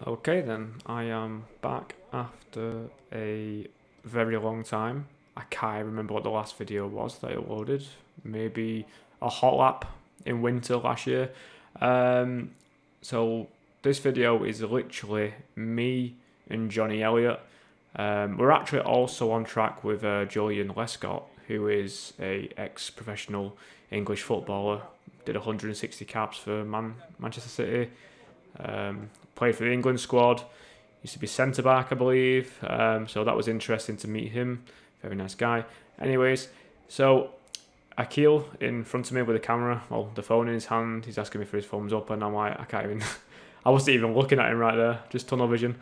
Okay then, I am back after a very long time. I can't remember what the last video was that I uploaded. Maybe a hot lap in winter last year. So this video is literally me and Jonny Elliott. We're actually also on track with Joleon Lescott, who is a ex-professional English footballer. Did 160 caps for Manchester City. Played for the England squad. Used to be centre back, I believe. So that was interesting to meet him. Very nice guy. Anyways, so Akil in front of me with the camera, well, the phone in his hand. He's asking me for his thumbs up, and I'm like, I can't even. I wasn't even looking at him right there. Just tunnel vision.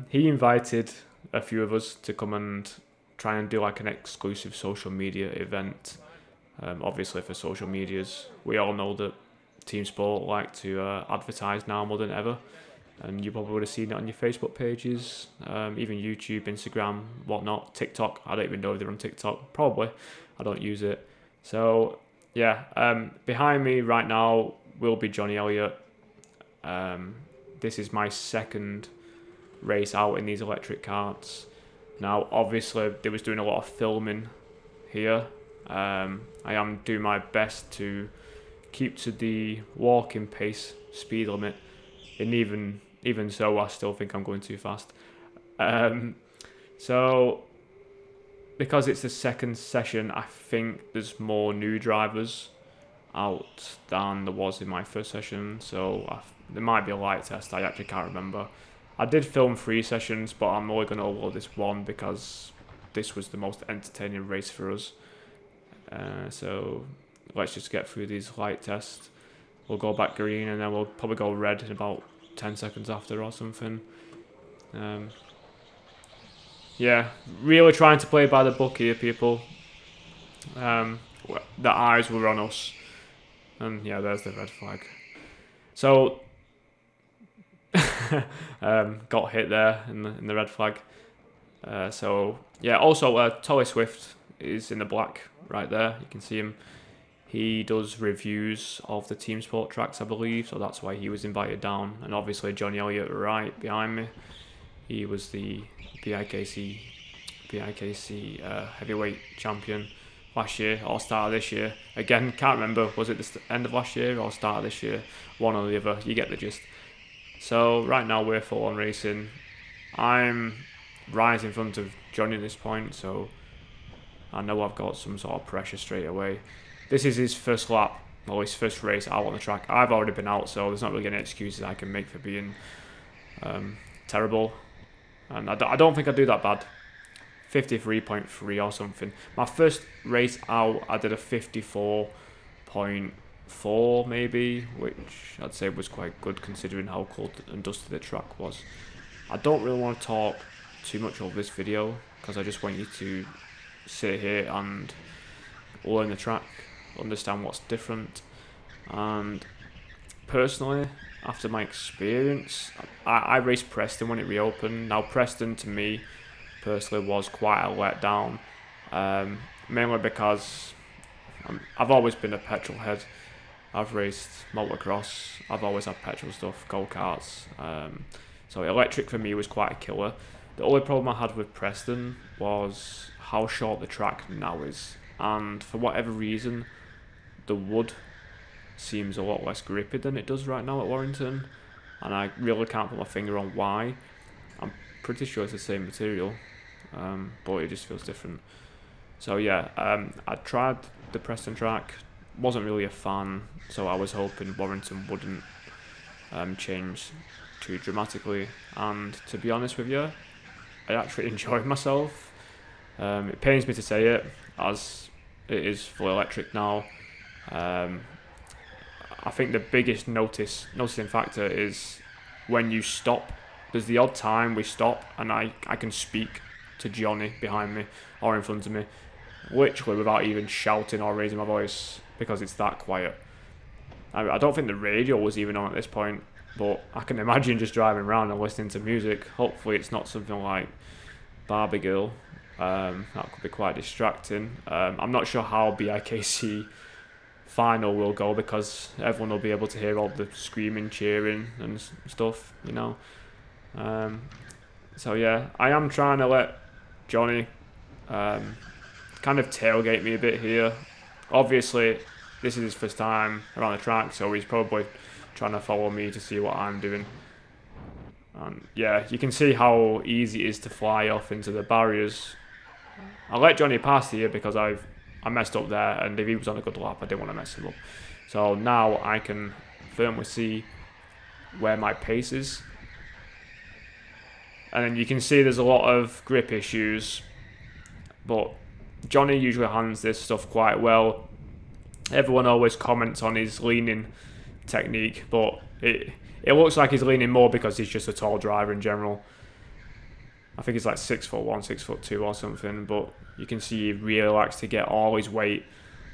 He invited a few of us to come and try and do like an exclusive social media event. Obviously, for social medias, we all know that TeamSport like to advertise now more than ever, and you probably would have seen it on your Facebook pages, even YouTube, Instagram, whatnot, TikTok. I don't even know if they're on TikTok. Probably. I don't use it. So yeah, behind me right now will be Jonny Elliott. This is my second race out in these electric karts. Now, obviously, they was doing a lot of filming here. I am doing my best to keep to the walking pace speed limit, and even so, I still think I'm going too fast. So because it's the second session, I think there's more new drivers out than there was in my first session. So there might be a light test. I actually can't remember. I did film 3 sessions, but I'm only going to upload this one because this was the most entertaining race for us. So let's just get through these light tests. We'll go back green, and then we'll probably go red in about 10 seconds after or something. Yeah, really trying to play by the book here, people. The eyes were on us. And yeah, there's the red flag. So, got hit there in the red flag. So, yeah, also Tolly Swift is in the black right there. You can see him. He does reviews of the TeamSport tracks, I believe, so that's why he was invited down. And obviously Jonny Elliott right behind me. He was the BIKC heavyweight champion last year or start of this year. Again, can't remember, was it the end of last year or start of this year? One or the other, you get the gist. So right now we're full on racing. I'm right in front of Jonny at this point, so I know I've got some sort of pressure straight away. This is his first lap, or his first race out on the track. I've already been out, so there's not really any excuses I can make for being terrible. And I don't think I do that bad. 53.3 or something. My first race out, I did a 54.4 maybe, which I'd say was quite good considering how cold and dusty the track was. I don't really want to talk too much over this video because I just want you to sit here and learn the track, understand what's different. And personally, after my experience, I raced Preston when it reopened. Now Preston to me personally was quite a letdown, mainly because I've always been a petrol head. I've raced motocross, I've always had petrol stuff, go-karts, so electric for me was quite a killer. The only problem I had with Preston was how short the track now is, and for whatever reason the wood seems a lot less grippy than it does right now at Warrington, and I really can't put my finger on why. I'm pretty sure it's the same material, but it just feels different. So yeah, I tried the Preston track, wasn't really a fan, so I was hoping Warrington wouldn't change too dramatically, and to be honest with you, I actually enjoyed myself. It pains me to say it, as it is full electric now. I think the biggest noticing factor is when you stop. There's the odd time we stop and I can speak to Jonny behind me or in front of me, literally without even shouting or raising my voice because it's that quiet. I don't think the radio was even on at this point, but I can imagine just driving around and listening to music. Hopefully it's not something like Barbie Girl. That could be quite distracting. I'm not sure how BIKC final will go, because everyone will be able to hear all the screaming, cheering and stuff, you know. So yeah, I am trying to let Jonny kind of tailgate me a bit here. Obviously, this is his first time around the track, so he's probably trying to follow me to see what I'm doing. And yeah, you can see how easy it is to fly off into the barriers. I let Jonny pass here because I messed up there, and if he was on a good lap, I didn't want to mess him up. So now I can firmly see where my pace is. And then you can see there's a lot of grip issues, but Jonny usually handles this stuff quite well. Everyone always comments on his leaning technique, but it looks like he's leaning more because he's just a tall driver in general. I think he's like 6'1", 6'2" or something, but you can see he really likes to get all his weight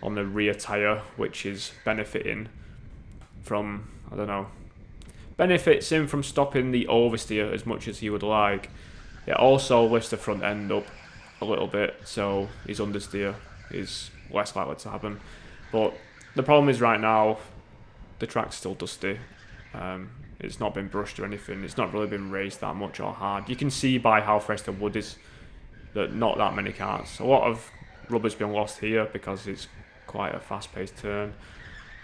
on the rear tyre, which is benefiting from, I don't know, benefits him from stopping the oversteer as much as he would like. It also lifts the front end up a little bit, so his understeer is less likely to happen. But the problem is right now, the track's still dusty. It's not been brushed or anything. It's not really been raised that much or hard. You can see by how fresh the wood is that not that many cars. A lot of rubber's been lost here because it's quite a fast-paced turn,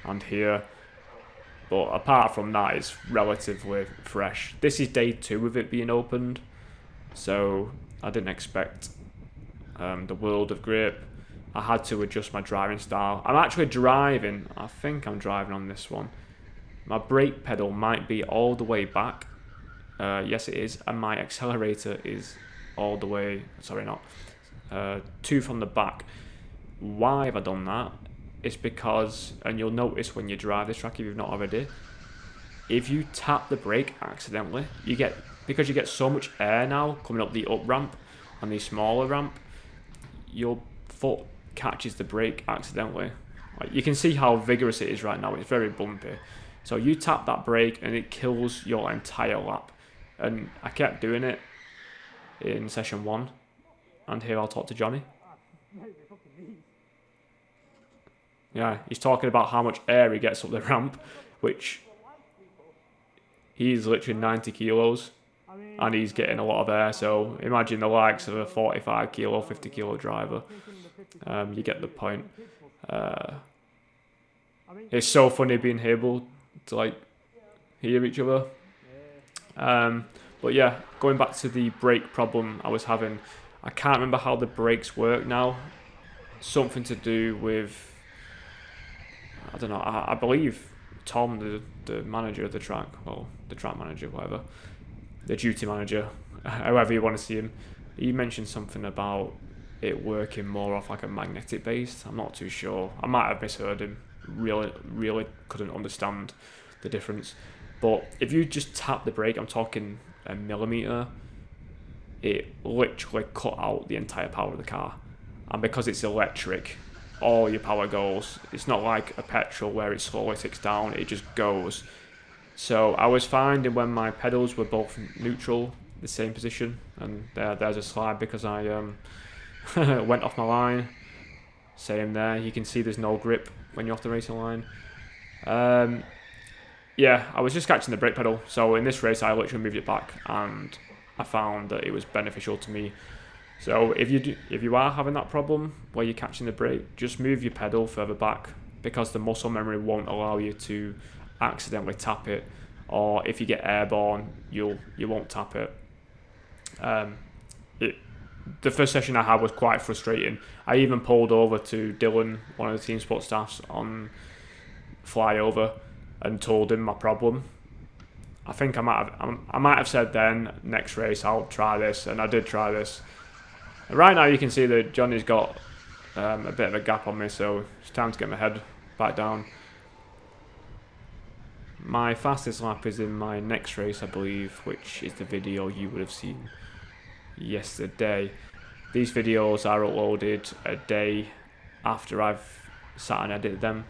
and here. But apart from that, it's relatively fresh. This is day 2 of it being opened, so I didn't expect the world of grip. I had to adjust my driving style. I'm actually driving, I think I'm driving on this one. My brake pedal might be all the way back. Yes, it is. And my accelerator is all the way, sorry, not, 2 from the back. Why have I done that? It's because, and you'll notice when you drive this track if you've not already, if you tap the brake accidentally, because you get so much air now coming up the up ramp and the smaller ramp, your foot catches the brake accidentally. Like, you can see how vigorous it is right now. It's very bumpy. So you tap that brake and it kills your entire lap. And I kept doing it in session 1. And here I'll talk to Jonny. Yeah, he's talking about how much air he gets up the ramp, which he's literally 90 kilos and he's getting a lot of air. So imagine the likes of a 45 kilo, 50 kilo driver. You get the point. It's so funny being able to like hear each other. But yeah, going back to the brake problem I was having, I can't remember how the brakes work now. Something to do with, I don't know, I believe Tom, the manager of the track, well, the track manager, whatever, the duty manager, however you want to see him, he mentioned something about it working more off like a magnetic base. I'm not too sure. I might have misheard him. Really couldn't understand the difference. But if you just tap the brake, I'm talking a millimeter, it literally cut out the entire power of the car. And because it's electric, all your power goes. It's not like a petrol where it slowly ticks down, it just goes. So I was finding when my pedals were both neutral, the same position, and there's a slide because I went off my line. Same there, you can see there's no grip when you're off the racing line. Yeah, I was just catching the brake pedal, so in this race I literally moved it back and I found that it was beneficial to me. So if you are having that problem where you're catching the brake, just move your pedal further back, because the muscle memory won't allow you to accidentally tap it, or if you get airborne, you won't tap it. The first session I had was quite frustrating. I even pulled over to Dylan, one of the TeamSport staffs, on flyover and told him my problem. I think I might have said then, next race I'll try this, and I did try this. And right now you can see that Jonny's got a bit of a gap on me, so it's time to get my head back down. My fastest lap is in my next race, I believe, which is the video you would have seen yesterday. These videos are uploaded a day after I've sat and edited them.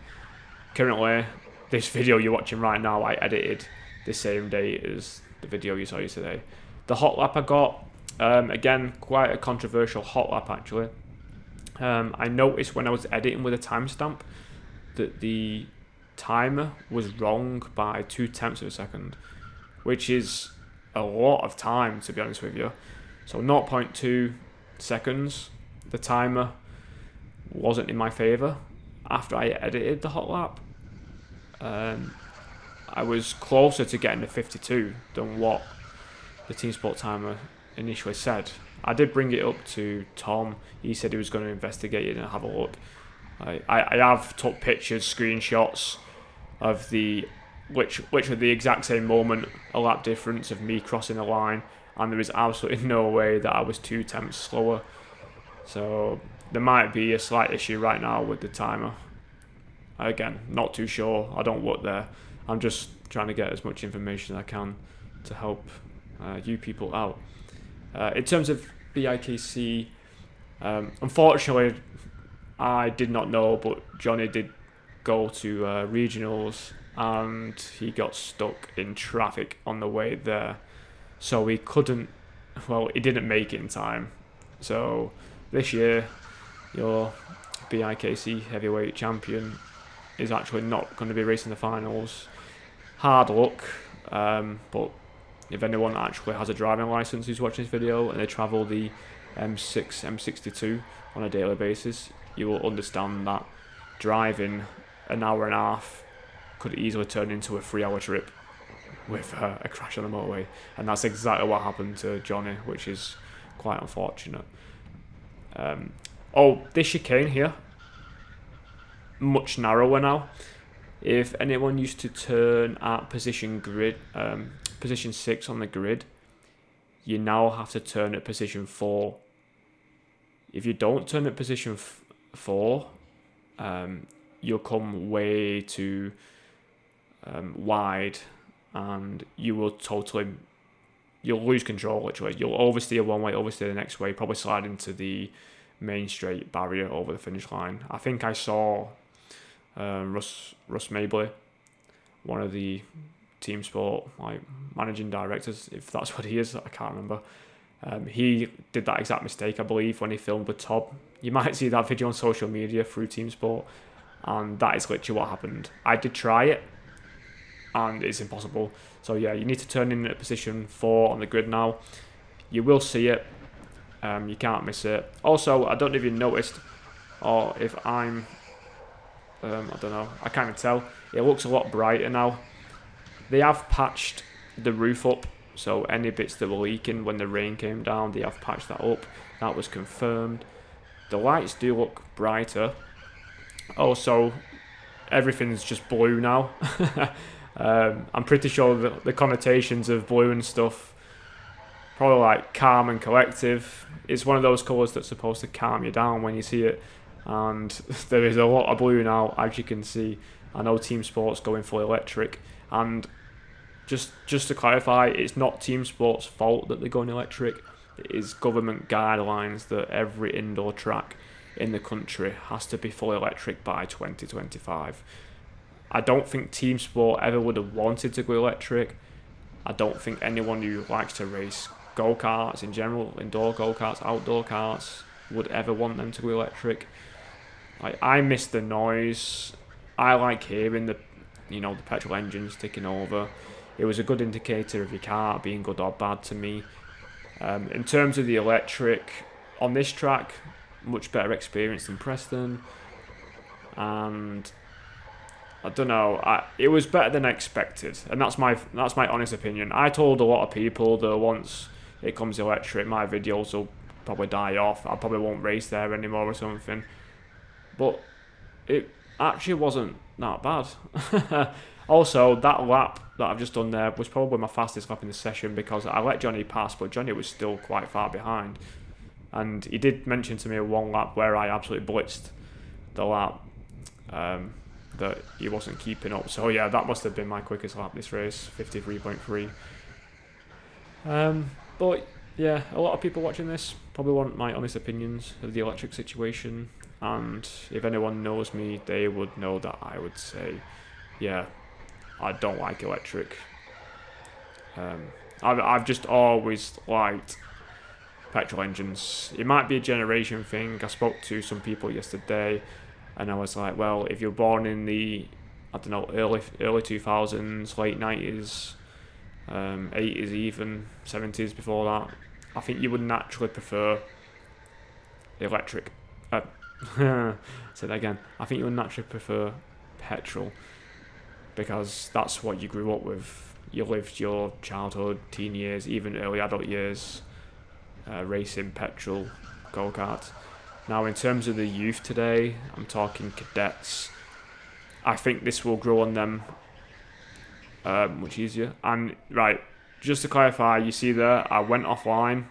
Currently, this video you're watching right now, I edited the same day as the video you saw yesterday. The hot lap I got, again, quite a controversial hot lap actually. I noticed when I was editing with a timestamp that the timer was wrong by 0.2 of a second, which is a lot of time, to be honest with you. So 0.2 seconds, the timer wasn't in my favour. After I edited the hot lap, I was closer to getting the 52 than what the TeamSport timer initially said. I did bring it up to Tom. He said he was going to investigate it and have a look. I have took pictures, screenshots of literally the exact same moment, a lap difference of me crossing the line, and there is absolutely no way that I was 0.2 slower. So there might be a slight issue right now with the timer. Again, not too sure. I don't work there. I'm just trying to get as much information as I can to help you people out. In terms of BIKC, unfortunately, I did not know, but Johnny did go to regionals and he got stuck in traffic on the way there. So he couldn't, well, he didn't make it in time. So this year, your BIKC heavyweight champion is actually not going to be racing the finals. Hard luck, but if anyone actually has a driving license who's watching this video and they travel the M6, M62 on a daily basis, you will understand that driving an hour and a half could easily turn into a 3-hour trip with a crash on the motorway. And that's exactly what happened to Johnny, which is quite unfortunate. Oh, this chicane here, much narrower now. If anyone used to turn at position 6 on the grid, you now have to turn at position 4. If you don't turn at position 4, you'll come way too wide, and you'll lose control literally. You'll oversteer one way, oversteer the next way, probably slide into the main straight barrier over the finish line. I think I saw Russ Mabley, one of the TeamSport managing directors, if that's what he is, I can't remember. He did that exact mistake, I believe, when he filmed with Tob. You might see that video on social media through TeamSport, and that is literally what happened. I did try it, and it's impossible. So yeah, you need to turn in at position 4 on the grid now. You will see it. You can't miss it. Also, I don't know if you noticed, or if I don't know, I can't even tell. It looks a lot brighter now. They have patched the roof up, so any bits that were leaking when the rain came down, they have patched that up. That was confirmed. The lights do look brighter. Also, everything's just blue now. I'm pretty sure that the connotations of blue and stuff, probably like calm and collective. It's one of those colours that's supposed to calm you down when you see it. And there is a lot of blue now, as you can see. I know TeamSport's going full electric, and just to clarify, it's not TeamSport's fault that they're going electric. It is government guidelines that every indoor track in the country has to be full electric by 2025. I don't think TeamSport ever would have wanted to go electric. I don't think anyone who likes to race go-karts in general, indoor go-karts, outdoor karts, would ever want them to go electric. I miss the noise. I like hearing the petrol engines ticking over. It was a good indicator of your car being good or bad to me. In terms of the electric, on this track, much better experience than Preston. And I don't know, it was better than I expected, and that's my honest opinion. I told a lot of people that once it comes electric, my videos will probably die off. I probably won't race there anymore or something. But it actually wasn't that bad. Also, that lap that I've just done there was probably my fastest lap in the session, because I let Johnny pass, but Johnny was still quite far behind. And he did mention to me one lap where I absolutely blitzed the lap that he wasn't keeping up. So yeah, that must have been my quickest lap this race, 53.3. But yeah, a lot of people watching this probably want my honest opinions of the electric situation, and if anyone knows me, they would know that I would say, yeah, I don't like electric. I've just always liked petrol engines. It might be a generation thing. I spoke to some people yesterday, And I was like, well, if you're born in the, I don't know, early 2000s, late 90s, 80s even, 70s before that, I think you would naturally prefer electric. Say that again. I think you would naturally prefer petrol, because that's what you grew up with. You lived your childhood, teen years, even early adult years, racing petrol go-karts. Now, in terms of the youth today, I'm talking cadets. I think this will grow on them much easier. And right, just to clarify, you see there, I went offline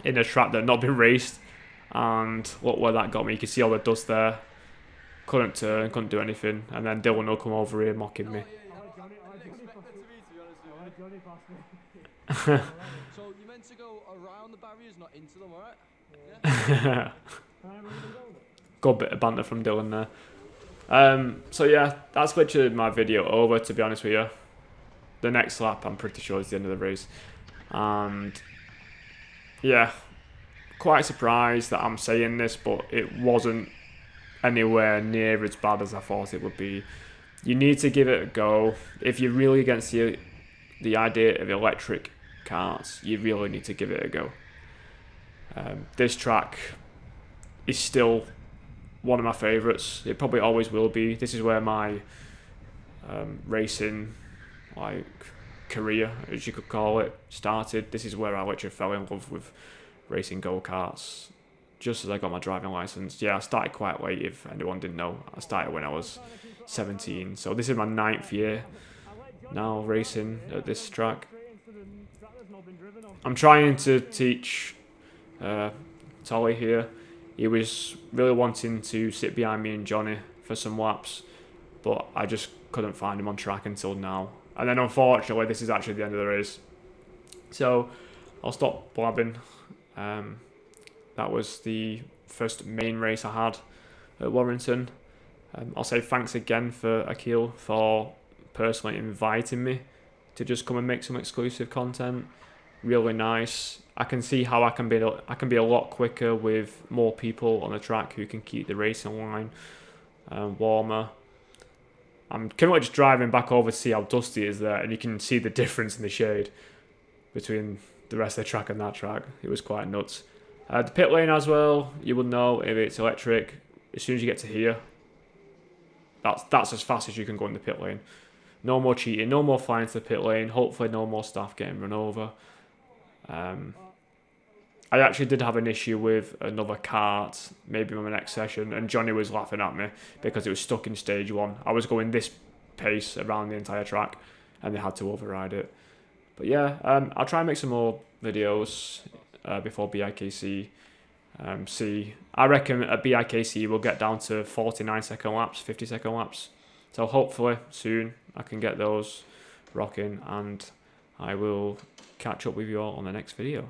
in a track that had not been raced, and look where that got me. You can see all the dust there. Couldn't turn, couldn't do anything, and then Dylan will come over here mocking me. So you meant to go around the barriers, not into them, alright? Yeah. Good bit of banter from Dylan there. So yeah, that's literally my video over, to be honest with you. The next lap, I'm pretty sure, is the end of the race. And yeah, quite surprised that I'm saying this, but it wasn't anywhere near as bad as I thought it would be. You need to give it a go. If you're really against the idea of electric karts, you really need to give it a go. This track is still one of my favourites. It probably always will be. This is where my racing career, as you could call it, started. This is where I literally fell in love with racing go-karts, just as I got my driving licence. Yeah, I started quite late, if anyone didn't know. I started when I was 17, so this is my 9th year now racing at this track. I'm trying to teach Tolly here. He was really wanting to sit behind me and Johnny for some laps, but I just couldn't find him on track until now. And then unfortunately, this is actually the end of the race. So I'll stop blabbing. That was the first main race I had at Warrington. I'll say thanks again for Akil for personally inviting me to just come and make some exclusive content. Really nice. I can see how I can be a lot quicker with more people on the track who can keep the racing line warmer. I'm currently just driving back over to see how dusty it is there, and you can see the difference in the shade between the rest of the track and that track. It was quite nuts. The pit lane as well, you will know if it's electric. As soon as you get to here, that's as fast as you can go in the pit lane. No more cheating, no more flying to the pit lane. Hopefully no more staff getting run over. I actually did have an issue with another kart, maybe in my next session, and Johnny was laughing at me because it was stuck in stage 1. I was going this pace around the entire track, and they had to override it. But yeah, I'll try and make some more videos before BIKC. I reckon at BIKC we'll get down to 49-second laps, 50-second laps. So hopefully soon I can get those rocking, and I will catch up with you all on the next video.